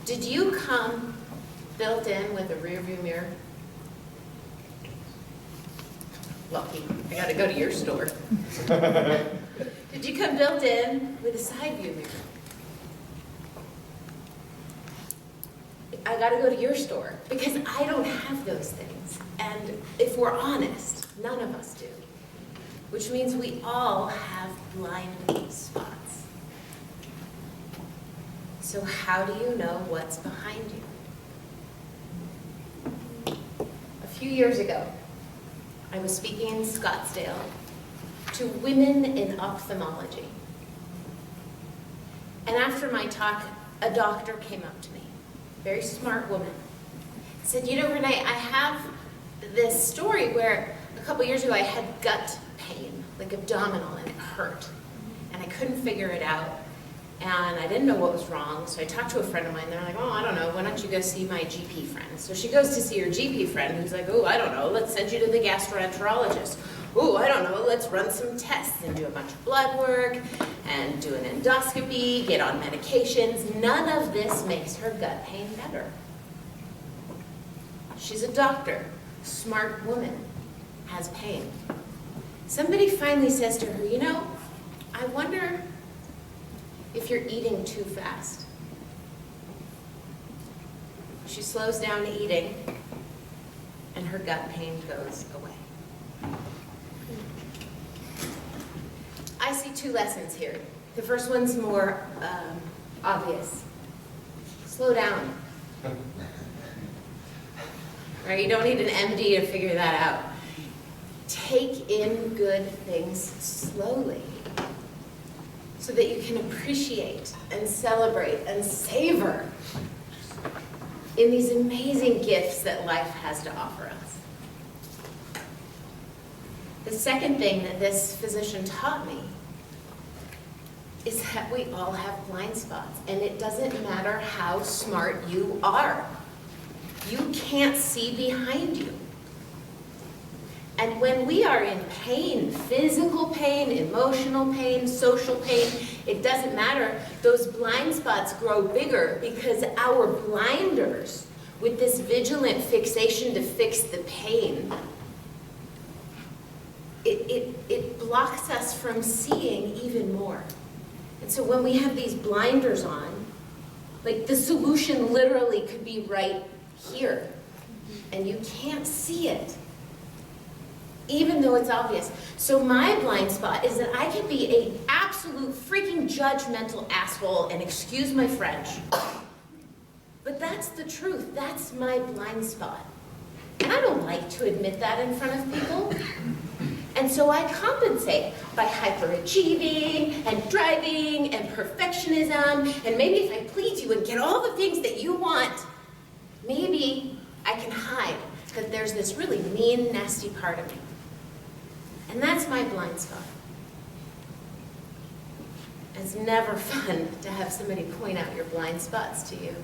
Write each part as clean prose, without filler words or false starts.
Did you come built in with a rear view mirror? Lucky, I gotta go to your store. Did you come built in with a side view mirror? I gotta go to your store because I don't have those things. And if we're honest, none of us do. Which means we all have blind spots. So how do you know what's behind you? A few years ago, I was speaking in Scottsdale to women in ophthalmology. And after my talk, a doctor came up to me, very smart woman, said, you know, Renee, I have this story where a couple years ago I had gut pain, like abdominal, and it hurt. And I couldn't figure it out. And I didn't know what was wrong, so I talked to a friend of mine. They're like, oh, I don't know, why don't you go see my GP friend? So she goes to see her GP friend, who's like, oh, I don't know, let's send you to the gastroenterologist. Oh, I don't know, let's run some tests and do a bunch of blood work and do an endoscopy, get on medications. None of this makes her gut pain better. She's a doctor, smart woman, has pain. Somebody finally says to her, you know, I wonder if you're eating too fast. She slows down eating, and her gut pain goes away. I see two lessons here. The first one's more obvious. Slow down. Right? You don't need an MD to figure that out. Take in good things slowly, so that you can appreciate and celebrate and savor in these amazing gifts that life has to offer us. The second thing that this physician taught me is that we all have blind spots, and it doesn't matter how smart you are. You can't see behind you. And when we are in pain, physical pain, emotional pain, social pain, it doesn't matter. Those blind spots grow bigger because our blinders, with this vigilant fixation to fix the pain, it blocks us from seeing even more. And so when we have these blinders on, like the solution literally could be right here, and you can't see it, even though it's obvious. So my blind spot is that I can be an absolute freaking judgmental asshole, and excuse my French, but that's the truth. That's my blind spot. And I don't like to admit that in front of people. And so I compensate by hyperachieving and driving and perfectionism, and maybe if I please you and get all the things that you want, maybe I can hide that there's this really mean, nasty part of me. And that's my blind spot. It's never fun to have somebody point out your blind spots to you.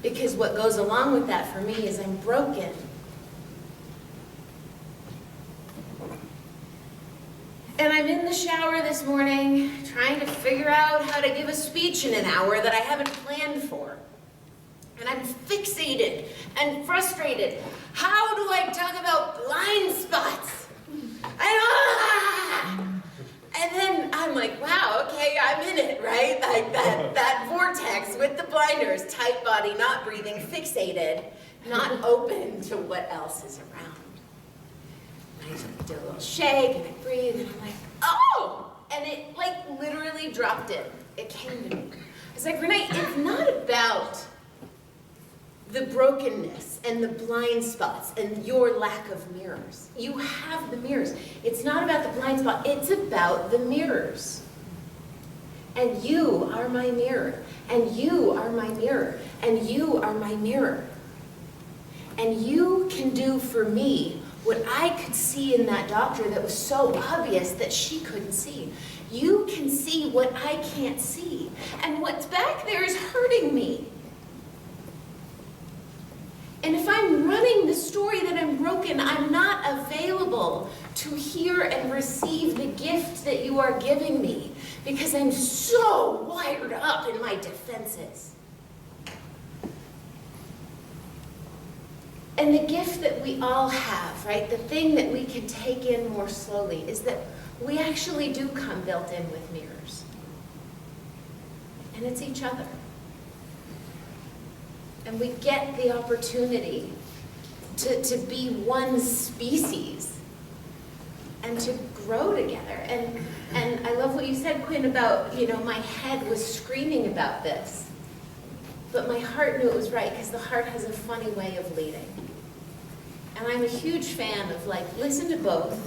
Because what goes along with that for me is I'm broken. And I'm in the shower this morning trying to figure out how to give a speech in an hour that I haven't planned for. And I'm fixated and frustrated. How do I talk about blind spots? And then I'm like, wow, okay, I'm in it, right? Like that vortex with the blinders, tight body, not breathing, fixated, not open to what else is around. And I do a little shake and I breathe and I'm like, oh! And it like literally dropped it. It came to me. It's like, Renee, it's not about the brokenness and the blind spots and your lack of mirrors. You have the mirrors. It's not about the blind spot, it's about the mirrors. And you are my mirror, and you are my mirror, and you are my mirror. And you can do for me what I could see in that doctor that was so obvious that she couldn't see. You can see what I can't see, and what's back there is hurting me. And if I'm running the story that I'm broken, I'm not available to hear and receive the gift that you are giving me because I'm so wired up in my defenses. And the gift that we all have, right, the thing that we can take in more slowly is that we actually do come built in with mirrors. And it's each other. And we get the opportunity to be one species and to grow together. And I love what you said, Quinn, about, my head was screaming about this. But my heart knew it was right, because the heart has a funny way of leading. And I'm a huge fan of, listen to both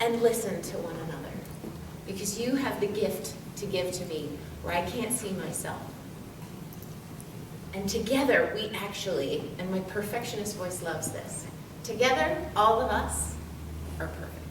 and listen to one another. Because you have the gift to give to me where I can't see myself. And together we actually, and my perfectionist voice loves this, together all of us are perfect.